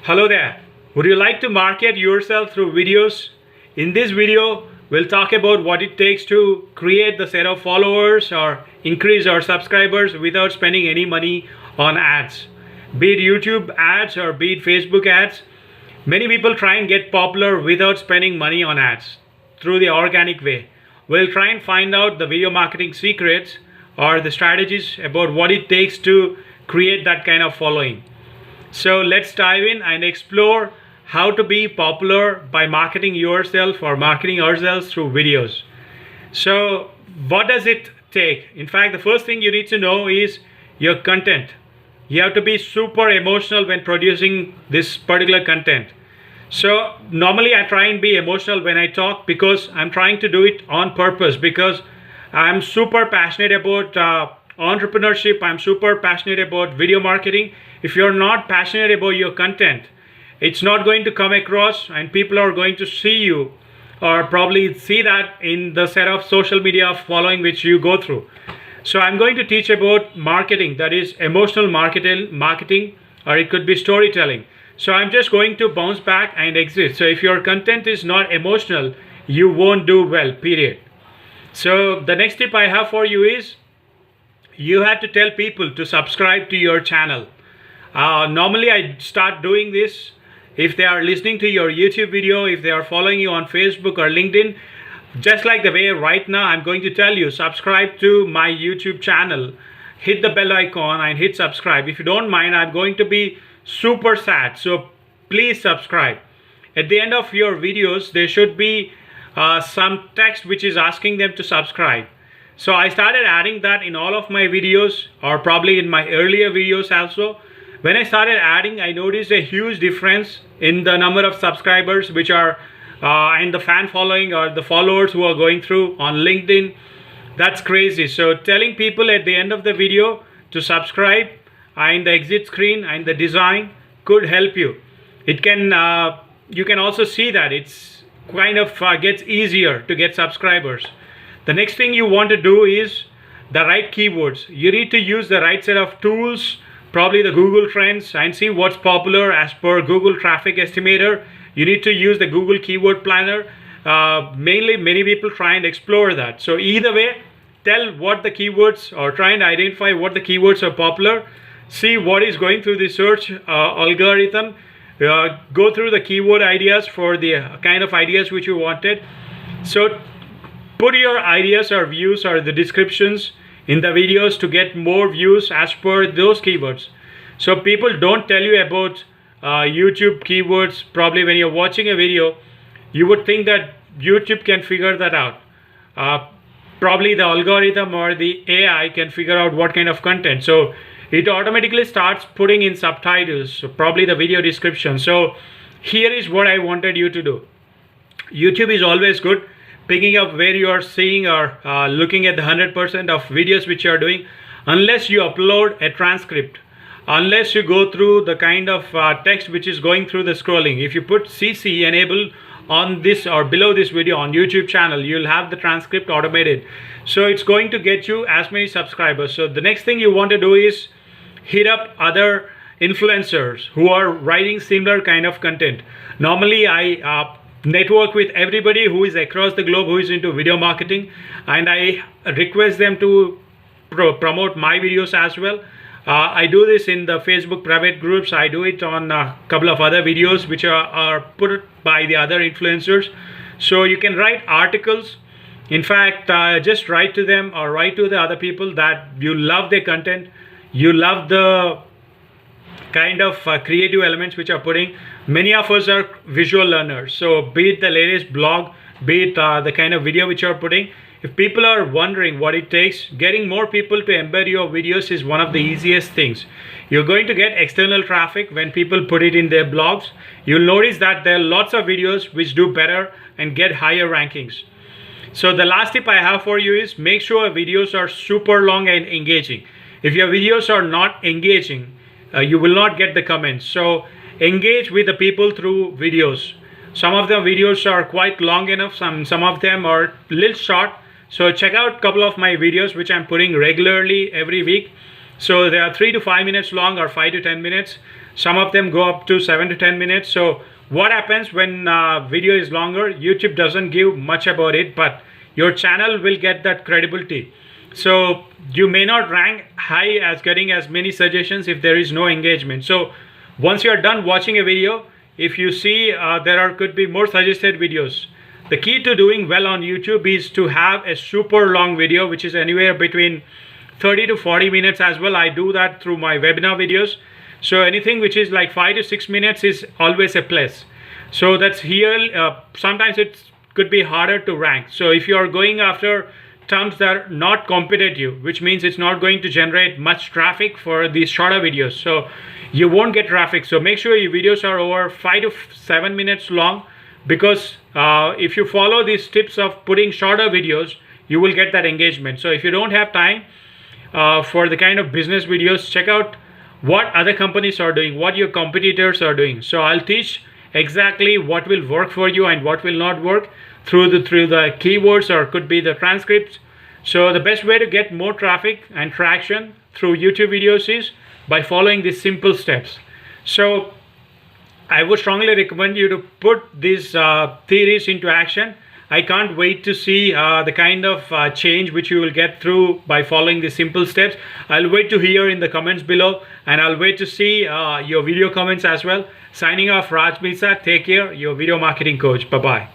Hello there. Would you like to market yourself through videos? In this video, we'll talk about what it takes to create the set of followers or increase our subscribers without spending any money on ads. Be it YouTube ads or be it Facebook ads, many people try and get popular without spending money on ads through the organic way. We'll try and find out the video marketing secrets or the strategies about what it takes to create that kind of following. So let's dive in and explore how to be popular by marketing yourself or marketing ourselves through videos. So what does it take? In fact, the first thing you need to know is your content. You have to be super emotional when producing this particular content. So normally I try and be emotional when I talk because I'm trying to do it on purpose, because I'm super passionate about entrepreneurship. I'm super passionate about video marketing. If you're not passionate about your content, it's not going to come across, and people are going to see you or probably see that in the set of social media following which you go through. So I'm going to teach about marketing, that is emotional marketing, or it could be storytelling. So I'm just going to bounce back and exit. So if your content is not emotional, you won't do well, period. So the next tip I have for you is you have to tell people to subscribe to your channel. Normally I start doing this if they are listening to your YouTube video, if they are following you on Facebook or LinkedIn. Just like the way right now I'm going to tell you, subscribe to my YouTube channel, hit the bell icon and hit subscribe. If you don't mind, I'm going to be super sad, so please subscribe. At the end of your videos there should be some text which is asking them to subscribe. So I started adding that in all of my videos, or probably in my earlier videos also. When I started adding, I noticed a huge difference in the number of subscribers which are and the fan following or the followers who are going through on LinkedIn. That's crazy. So telling people at the end of the video to subscribe and the exit screen and the design could help you. It can you can also see that it's kind of gets easier to get subscribers. The next thing you want to do is the right keywords. You need to use the right set of tools, probably the Google Trends, and see what's popular as per Google Traffic Estimator. You need to use the Google Keyword Planner. Mainly many people try and explore that. So either way, tell what the keywords, or try and identify what the keywords are popular. See what is going through the search algorithm. Go through the keyword ideas for the kind of ideas which you wanted. So put your ideas or views or the descriptions in the videos to get more views as per those keywords. So people don't tell you about YouTube keywords. Probably when you're watching a video, you would think that YouTube can figure that out. Probably the algorithm or the AI can figure out what kind of content. So it automatically starts putting in subtitles, so probably the video description. So here is what I wanted you to do. YouTube is always good, picking up where you are seeing or looking at the 100% of videos which you are doing, unless you upload a transcript, unless you go through the kind of text which is going through the scrolling. If you put CC enable on this or below this video on YouTube channel, you'll have the transcript automated. So it's going to get you as many subscribers. So the next thing you want to do is hit up other influencers who are writing similar kind of content. Normally I network with everybody who is across the globe who is into video marketing, and I request them to promote my videos as well. I do this in the Facebook private groups. I do it on a couple of other videos which are put by the other influencers. So you can write articles. In fact, just write to them or write to the other people that you love their content, you love the kind of creative elements which are putting. Many of us are visual learners, so be it the latest blog, be it the kind of video which you are putting, if people are wondering what it takes, getting more people to embed your videos is one of the easiest things. You're going to get external traffic when people put it in their blogs. You'll notice that there are lots of videos which do better and get higher rankings. So the last tip I have for you is make sure videos are super long and engaging. If your videos are not engaging, you will not get the comments. So engage with the people through videos. Some of the videos are quite long enough, some of them are a little short. So check out a couple of my videos which I'm putting regularly every week. So they are 3 to 5 minutes long or 5 to 10 minutes. Some of them go up to 7 to 10 minutes. So what happens when video is longer? YouTube doesn't give much about it, but your channel will get that credibility. So you may not rank high as getting as many suggestions if there is no engagement. So once you are done watching a video, if you see could be more suggested videos. The key to doing well on YouTube is to have a super long video, which is anywhere between 30 to 40 minutes as well. I do that through my webinar videos. So anything which is like 5 to 6 minutes is always a plus. So that's here. Sometimes it could be harder to rank. So if you are going after terms that are not competitive, which means it's not going to generate much traffic for these shorter videos, so you won't get traffic. So make sure your videos are over 5 to 7 minutes long, because if you follow these tips of putting shorter videos, you will get that engagement. So if you don't have time for the kind of business videos, check out what other companies are doing, what your competitors are doing. So I'll teach exactly what will work for you and what will not work through the keywords, or could be the transcripts. So the best way to get more traffic and traction through YouTube videos is by following these simple steps. So I would strongly recommend you to put these theories into action. I can't wait to see the kind of change which you will get through by following these simple steps. I'll wait to hear in the comments below, and I'll wait to see your video comments as well. Signing off, Raj Misa. Take care, your video marketing coach. Bye-bye.